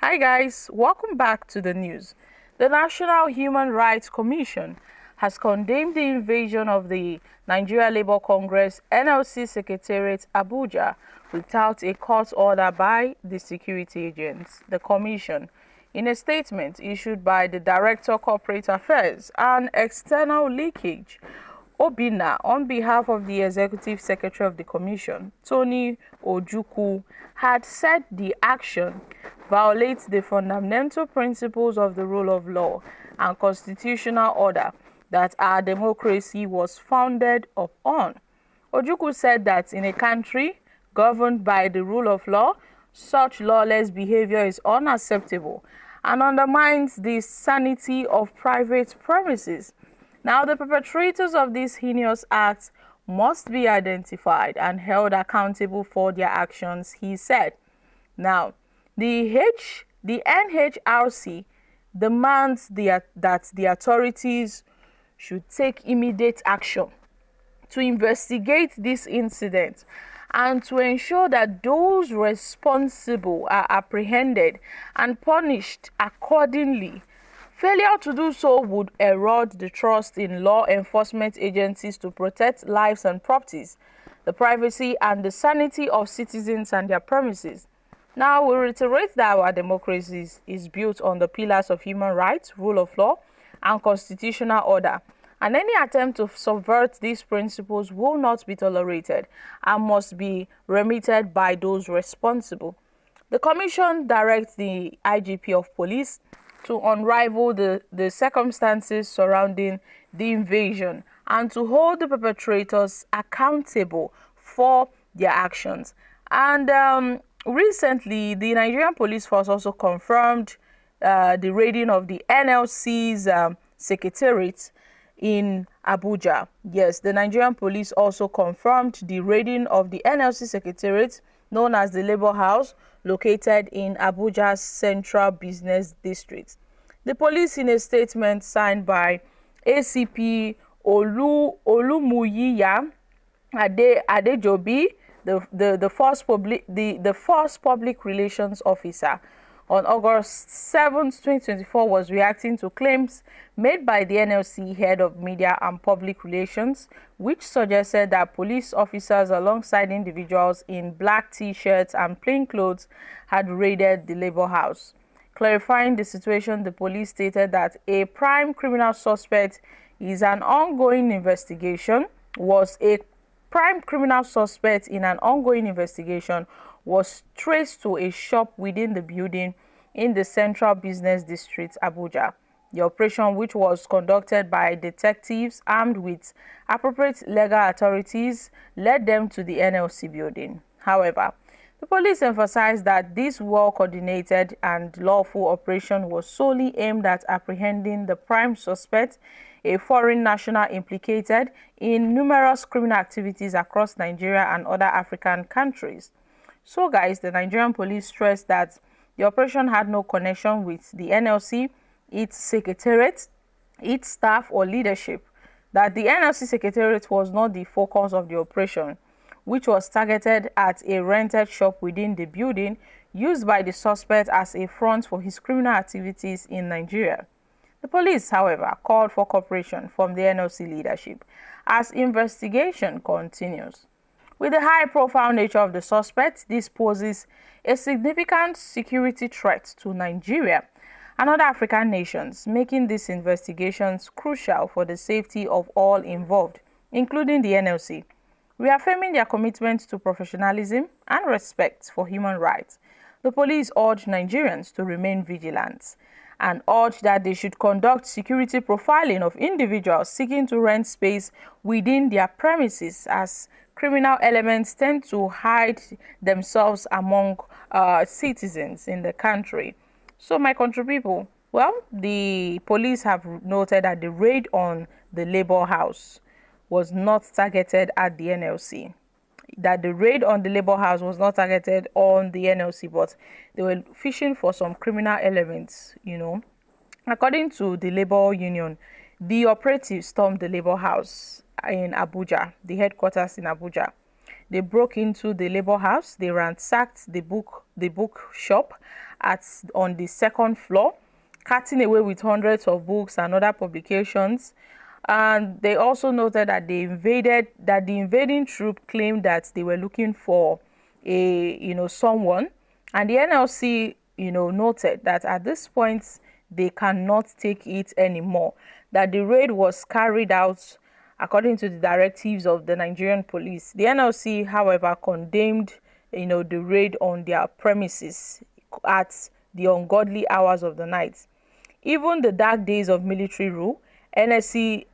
Hi guys, welcome back to the news. The National Human Rights Commission has condemned the invasion of the Nigeria Labour Congress NLC Secretariat Abuja without a court order by the security agents. The commission, in a statement issued by the Director Corporate Affairs and External Leakage, Obinna, on behalf of the Executive Secretary of the Commission, Tony Ojukwu, had said the action violates the fundamental principles of the rule of law and constitutional order that our democracy was founded upon. Ojukwu said that in a country governed by the rule of law, such lawless behavior is unacceptable and undermines the sanity of private premises. Now, the perpetrators of this heinous act must be identified and held accountable for their actions, he said. Now, the NHRC demands that the authorities should take immediate action to investigate this incident and to ensure that those responsible are apprehended and punished accordingly. Failure to do so would erode the trust in law enforcement agencies to protect lives and properties, the privacy and the sanity of citizens and their premises. Now, we reiterate that our democracy is built on the pillars of human rights, rule of law, and constitutional order, and any attempt to subvert these principles will not be tolerated and must be remitted by those responsible. The Commission directs the IGP of Police to unravel the circumstances surrounding the invasion and to hold the perpetrators accountable for their actions. And recently, the Nigerian Police Force also confirmed the raiding of the NLC's Secretariat in Abuja. Yes, the Nigerian Police also confirmed the raiding of the NLC Secretariat, known as the Labour House, located in Abuja's Central Business District. The police, in a statement signed by ACP Olumuyiya Adejobi, the first public relations officer, on August 7, 2024, was reacting to claims made by the NLC head of media and public relations, which suggested that police officers alongside individuals in black t-shirts and plain clothes had raided the Labour House. Clarifying the situation, the police stated that a prime criminal suspect in an ongoing investigation was traced to a shop within the building in the Central Business District, Abuja. The operation, which was conducted by detectives armed with appropriate legal authorities, led them to the NLC building. However, the police emphasized that this well-coordinated and lawful operation was solely aimed at apprehending the prime suspect, a foreign national implicated in numerous criminal activities across Nigeria and other African countries. So guys, the Nigerian police stressed that the operation had no connection with the NLC, its secretariat, its staff or leadership, that the NLC secretariat was not the focus of the operation, which was targeted at a rented shop within the building used by the suspect as a front for his criminal activities in Nigeria. The police, however, called for cooperation from the NLC leadership as investigation continues. With the high-profile nature of the suspect, this poses a significant security threat to Nigeria and other African nations, making these investigations crucial for the safety of all involved, including the NLC. Reaffirming their commitment to professionalism and respect for human rights, the police urge Nigerians to remain vigilant and urge that they should conduct security profiling of individuals seeking to rent space within their premises, as criminal elements tend to hide themselves among citizens in the country. So, my country people, well, the police have noted that the raid on the Labour House was not targeted at the NLC. That the raid on the Labour House was not targeted on the NLC, but they were fishing for some criminal elements, According to the Labour Union, the operatives stormed the Labour House in Abuja, the headquarters in Abuja. They broke into the Labour House, they ransacked the book shop, on the second floor, carting away with hundreds of books and other publications. And they also noted that the invading troop claimed that they were looking for someone, and the NLC noted that at this point they cannot take it anymore, that the raid was carried out according to the directives of the Nigerian police. The NLC, however, condemned the raid on their premises at the ungodly hours of the night. Even the dark days of military rule, NLC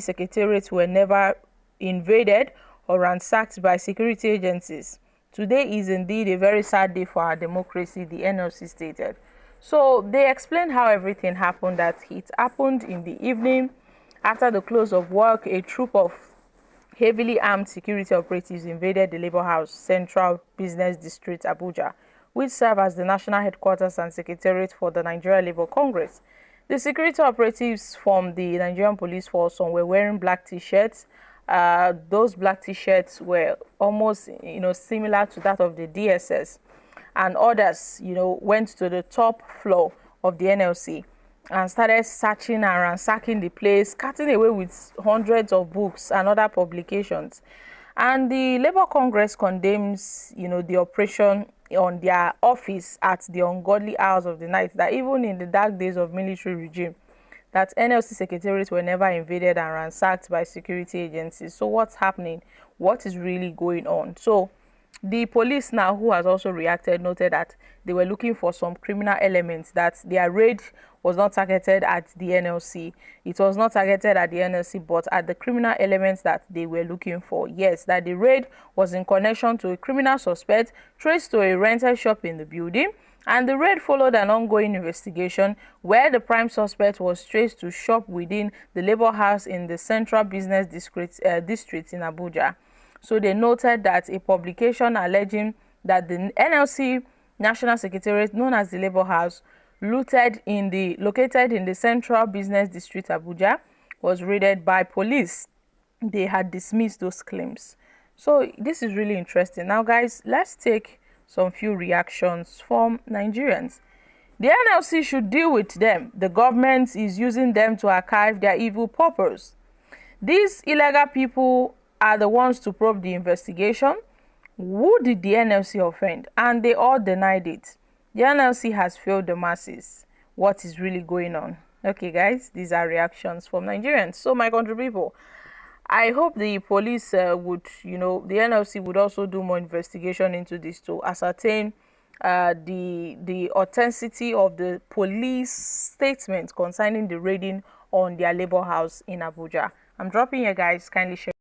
secretariats were never invaded or ransacked by security agencies. Today is indeed a very sad day for our democracy, the NLC stated. So they explained how everything happened, that it happened in the evening after the close of work. A troop of heavily armed security operatives invaded the Labour House, Central Business District, Abuja, which serve as the national headquarters and secretariat for the Nigeria Labour Congress. The security operatives from the Nigerian police force were wearing black t-shirts. Those black t-shirts were almost similar to that of the DSS. And others went to the top floor of the NLC and started searching and ransacking the place, cutting away with hundreds of books and other publications. And the Labour Congress condemns the operation on their office at the ungodly hours of the night, that even in the dark days of military regime, that NLC secretariats were never invaded and ransacked by security agencies. So what's happening? What is really going on? So the police now, who has also reacted, noted that they were looking for some criminal elements, that their raid was not targeted at the NLC. It was not targeted at the NLC, but at the criminal elements that they were looking for. Yes, that the raid was in connection to a criminal suspect traced to a rented shop in the building, and the raid followed an ongoing investigation where the prime suspect was traced to shop within the Labour House in the Central Business District in Abuja. So they noted that a publication alleging that the NLC National Secretariat, known as the Labour House, located in the Central Business District, Abuja, was raided by police. They had dismissed those claims. So this is really interesting. Now, guys, let's take some few reactions from Nigerians. The NLC should deal with them. The government is using them to archive their evil purpose. These illegal people are the ones to probe the investigation. Who did the NLC offend? And they all denied it. The NLC has failed the masses. What is really going on? Okay, guys, these are reactions from Nigerians. So, my country people, I hope the police the NLC would also do more investigation into this to ascertain the authenticity of the police statement concerning the raiding on their Labour House in Abuja. I'm dropping here, guys. Kindly share.